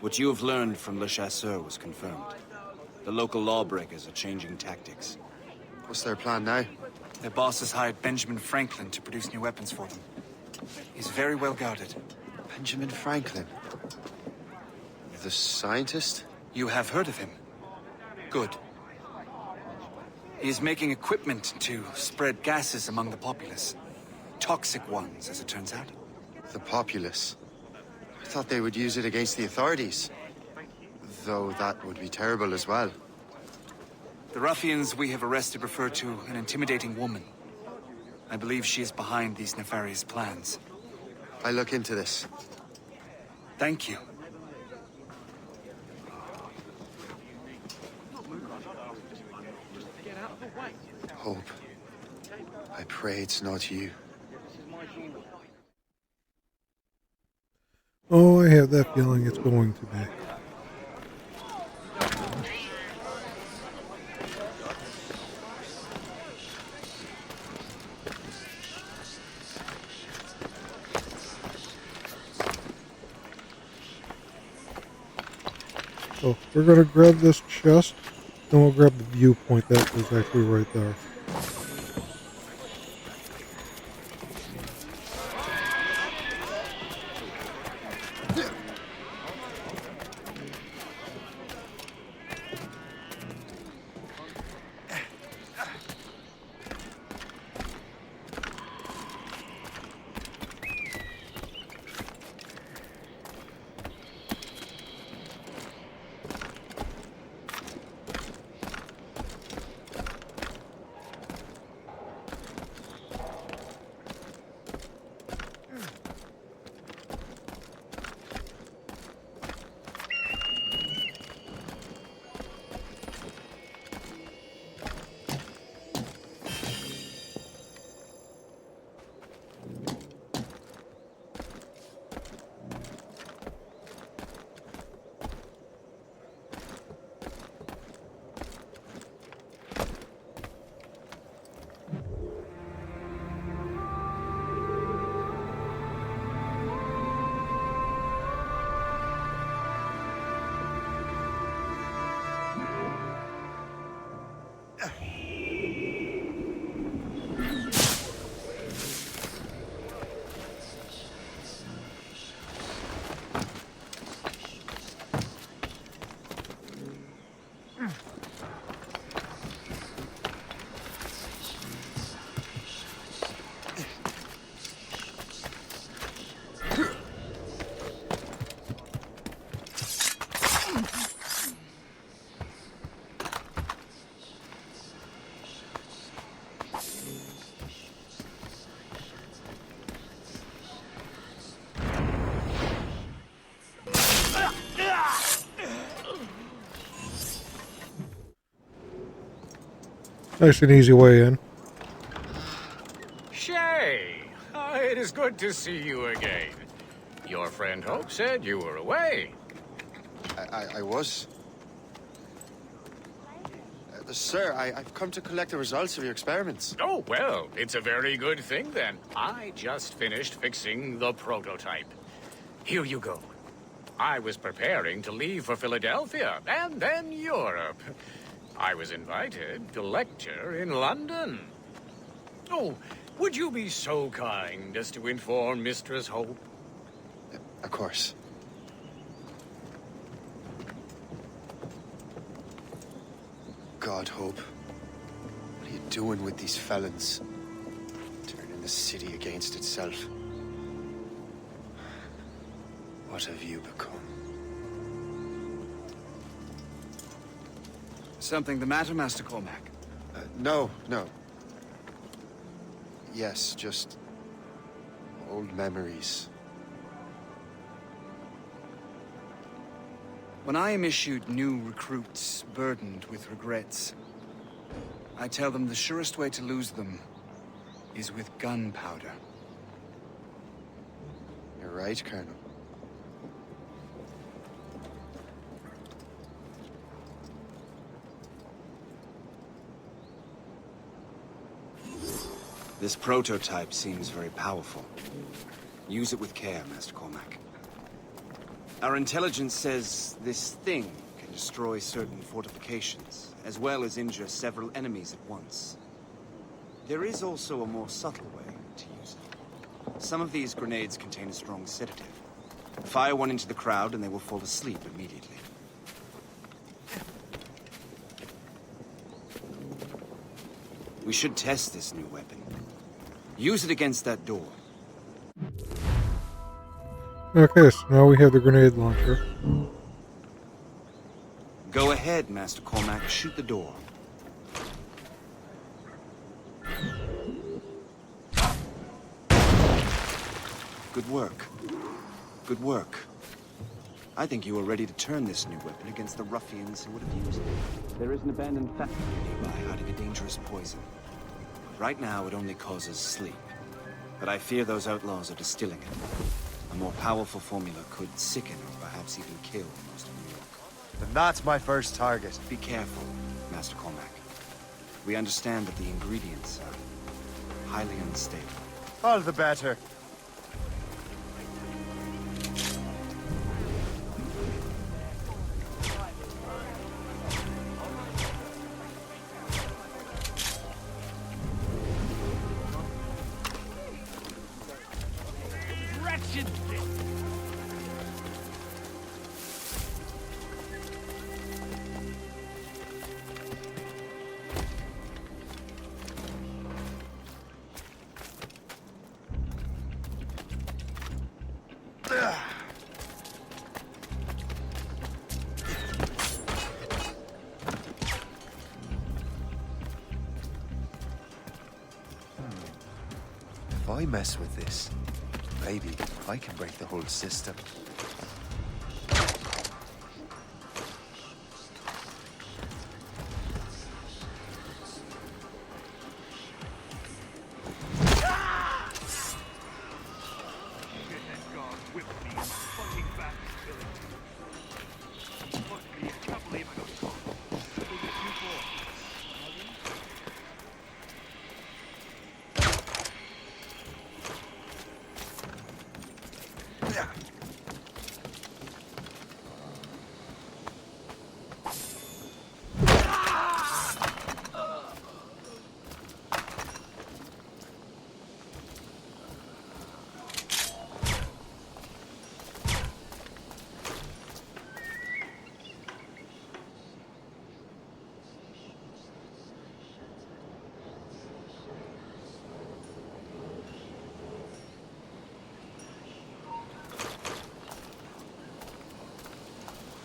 What you have learned from Le Chasseur was confirmed. The local lawbreakers are changing tactics. What's their plan now? Their boss has hired Benjamin Franklin to produce new weapons for them. He's very well guarded. Benjamin Franklin? The scientist? You have heard of him? Good. He is making equipment to spread gases among the populace. Toxic ones, as it turns out. The populace? I thought they would use it against the authorities. Though that would be terrible as well. The ruffians we have arrested refer to an intimidating woman. I believe she is behind these nefarious plans. I'll look into this. Thank you. Hope. I pray it's not you. Oh, I have that feeling it's going to be. So we're going to grab this chest, then we'll grab the viewpoint that was actually right there. Nice and easy way in. Shay, it is good to see you again. Your friend Hope said you were away. I was. Sir, I've come to collect the results of your experiments. Oh, well, it's a very good thing then. I just finished fixing the prototype. Here you go. I was preparing to leave for Philadelphia and then Europe. I was invited to lecture in London. Oh, would you be so kind as to inform Mistress Hope? Of course. God, Hope. What are you doing with these felons? Turning the city against itself. What have you become? Something the matter, Master Cormac? No. Yes, just old memories. When I am issued new recruits burdened with regrets, I tell them the surest way to lose them is with gunpowder. You're right, Colonel. This prototype seems very powerful. Use it with care, Master Cormac. Our intelligence says this thing can destroy certain fortifications, as well as injure several enemies at once. There is also a more subtle way to use it. Some of these grenades contain a strong sedative. Fire one into the crowd and they will fall asleep immediately. We should test this new weapon. Use it against that door. Okay, so now we have the grenade launcher. Go ahead, Master Cormac. Shoot the door. Good work. Good work. I think you are ready to turn this new weapon against the ruffians who would have used it. There is an abandoned factory nearby hiding a dangerous poison. Right now, it only causes sleep. But I fear those outlaws are distilling it. A more powerful formula could sicken or perhaps even kill most of New York. Then that's my first target. Be careful, Master Cormac. We understand that the ingredients are highly unstable. All the better. If I mess with this, maybe I can break the whole system.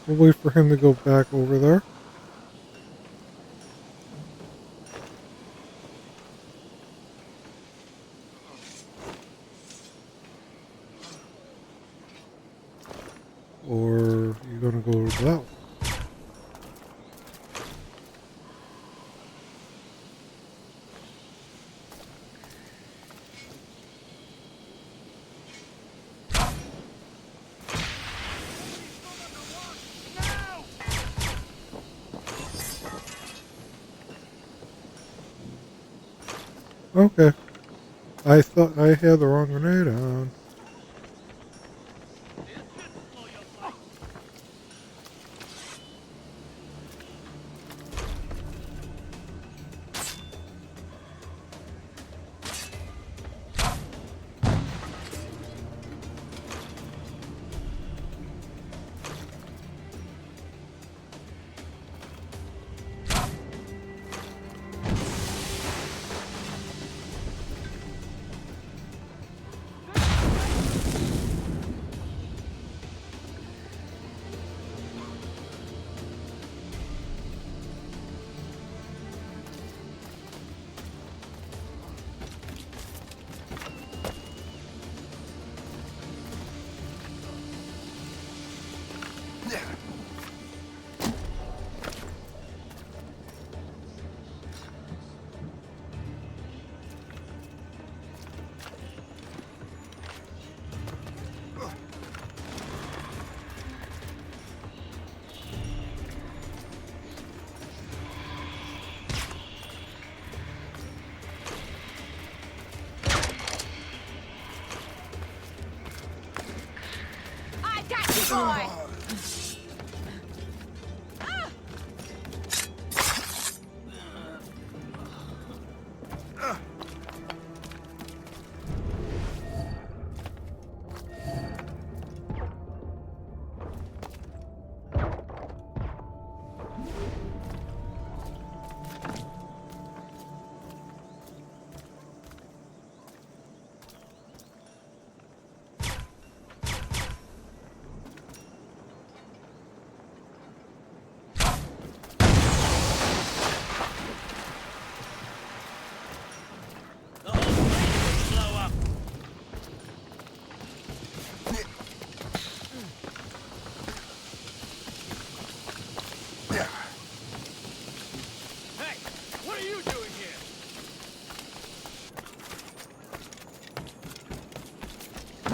We'll wait for him to go back over there. Or you gonna go that way? Okay. I thought I had the wrong grenade on.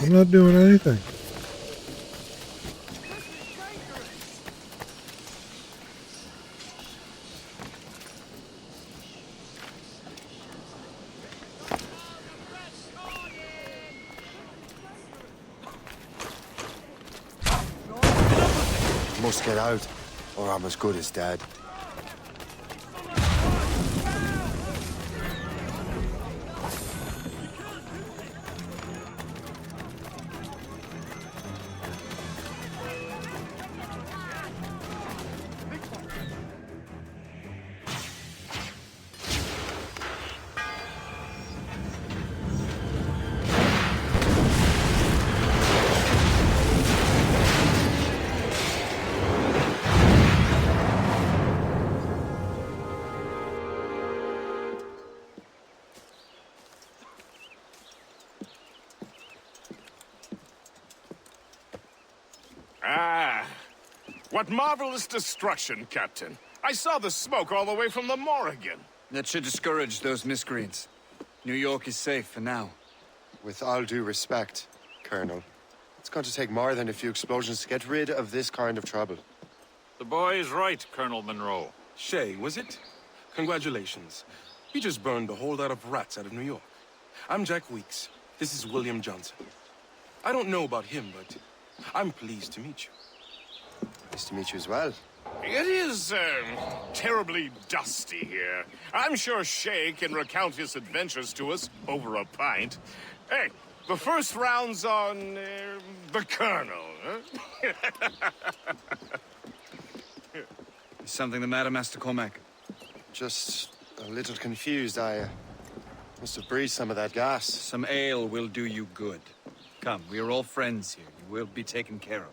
I'm not doing anything. Must get out, or I'm as good as dead. Ah, what marvelous destruction, Captain. I saw the smoke all the way from the Morrigan. That should discourage those miscreants. New York is safe for now. With all due respect, Colonel, it's going to take more than a few explosions to get rid of this kind of trouble. The boy is right, Colonel Monroe. Shay, was it? Congratulations. You just burned a whole lot of rats out of New York. I'm Jack Weeks. This is William Johnson. I don't know about him, but I'm pleased to meet you. Nice to meet you as well. It is, terribly dusty here. I'm sure Shay can recount his adventures to us over a pint. Hey, the first round's on, the Colonel, huh? Is something the matter, Master Cormac? Just a little confused. I must have breathed some of that gas. Some ale will do you good. Come, we are all friends here. You will be taken care of.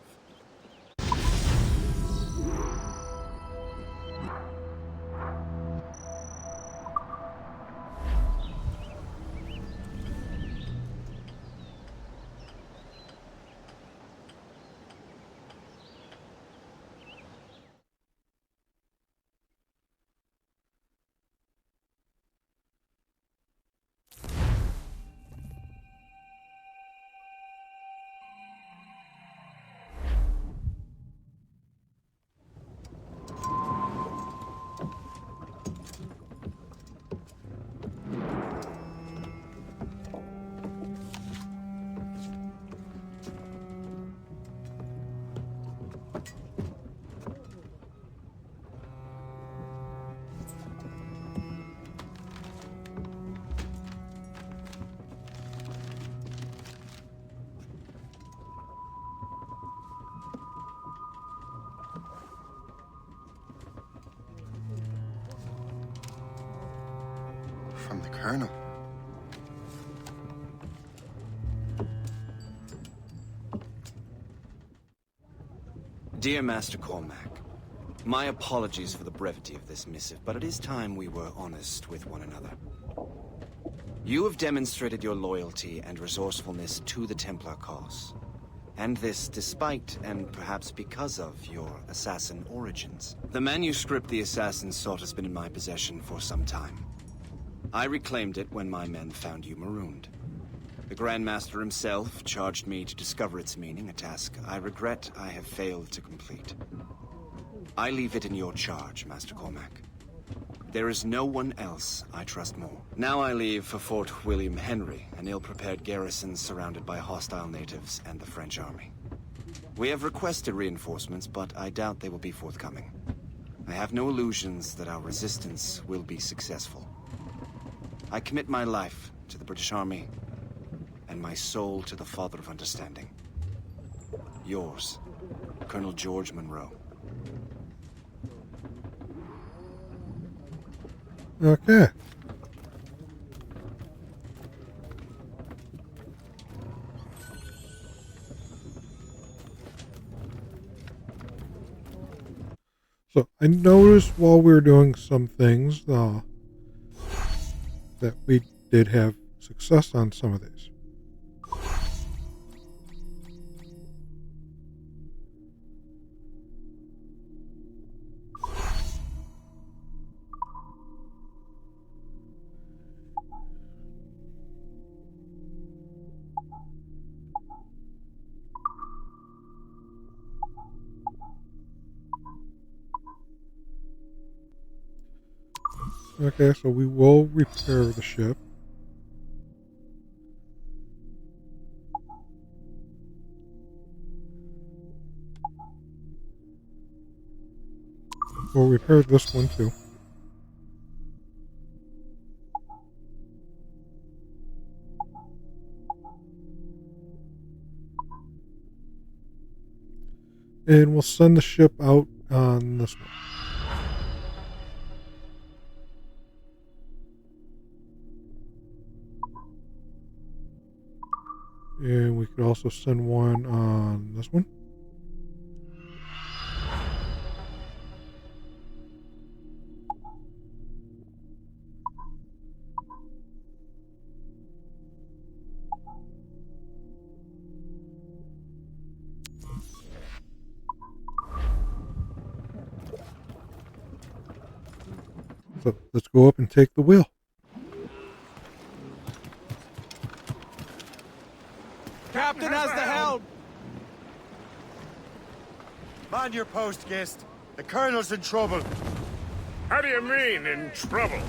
From the Colonel. Dear Master Cormac, my apologies for the brevity of this missive, but it is time we were honest with one another. You have demonstrated your loyalty and resourcefulness to the Templar cause. And this despite, and perhaps because of, your assassin origins. The manuscript the assassin sought has been in my possession for some time. I reclaimed it when my men found you marooned. The Grand Master himself charged me to discover its meaning, a task I regret I have failed to complete. I leave it in your charge, Master Cormac. There is no one else I trust more. Now I leave for Fort William Henry, an ill-prepared garrison surrounded by hostile natives and the French army. We have requested reinforcements, but I doubt they will be forthcoming. I have no illusions that our resistance will be successful. I commit my life to the British Army, and my soul to the Father of Understanding. Yours, Colonel George Monroe. Okay. So I noticed while we were doing some things that we did have success on some of these. Okay, so we will repair the ship. We'll repair this one too. And we'll send the ship out on this one. And we could also send one on this one. So let's go up and take the wheel. Captain has the helm! Man your post, Gist. The Colonel's in trouble. How do you mean, in trouble?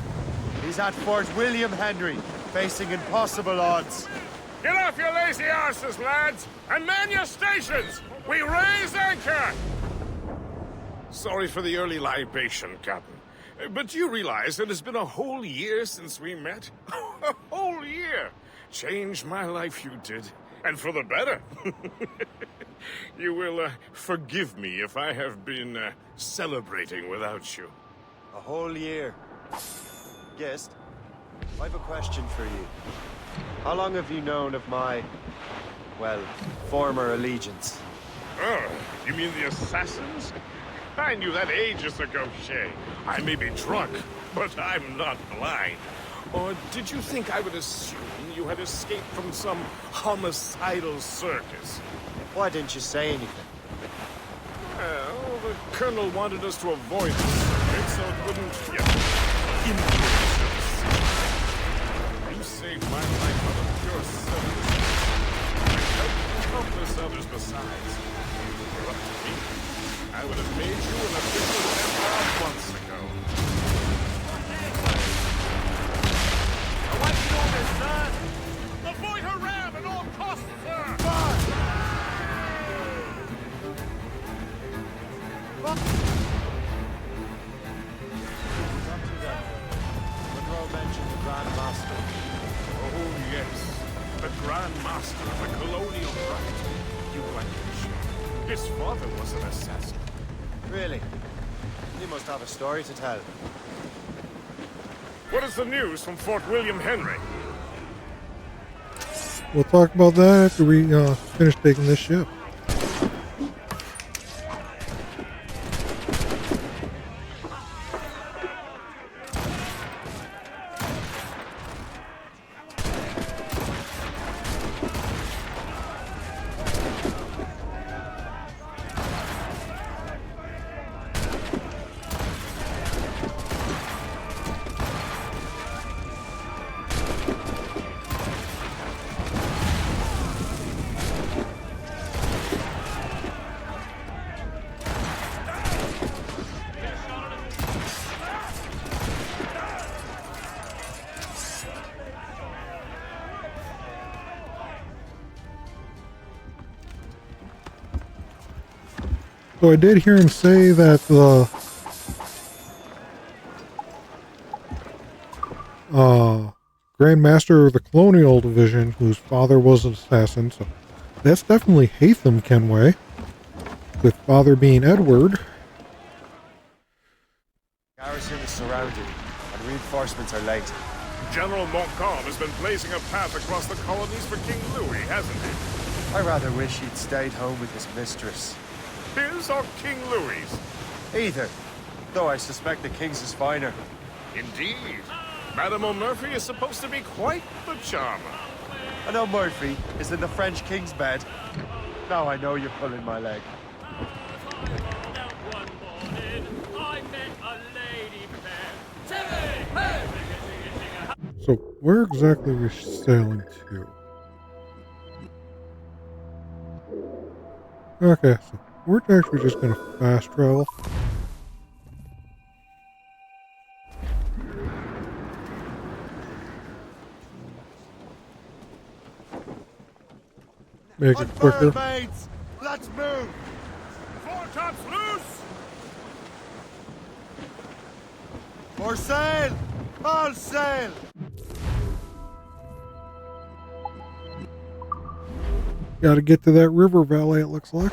He's at Fort William Henry, facing impossible odds. Get off your lazy arses, lads, and man your stations! We raise anchor! Sorry for the early libation, Captain. But you realize it has been a whole year since we met? A whole year! Changed my life, you did. And for the better. You will forgive me if I have been celebrating without you. A whole year. Gist, I have a question for you. How long have you known of my, well, former allegiance? Oh, you mean the assassins? I knew that ages ago, Shay. I may be drunk, but I'm not blind. Or did you think I would assume you had escaped from some homicidal circus? Why didn't you say anything? Well, the Colonel wanted us to avoid the circuit so it wouldn't influence us. You saved my life out of pure service. I helped countless others besides. If it were up to me, I would have made you an official member months ago. Why do you do this, sir? Avoid her ram at all costs, sir! Monroe mentioned the Grand Master. Oh, yes. The Grand Master of the Colonial Right. You Blankish. His father was an assassin. Really? You must have a story to tell. What is the news from Fort William Henry? We'll talk about that after we finish taking this ship. So I did hear him say that the Grand Master of the Colonial Division, whose father was an assassin, so that's definitely Hatham Kenway, with father being Edward. Garrison is surrounded, and reinforcements are late. General Montcalm has been blazing a path across the colonies for King Louis, hasn't he? I rather wish he'd stayed home with his mistress. His or King Louis? Either, though I suspect the king's is finer. Indeed. Madame O'Murphy is supposed to be quite the charmer. I know Murphy is in the French king's bed. Now I know you're pulling my leg. So where exactly are we sailing to? Okay, so we're actually just going to fast travel. make it quicker. mates! Let's move! Foretops loose! For sail! All sail! Got to get to that river valley, it looks like.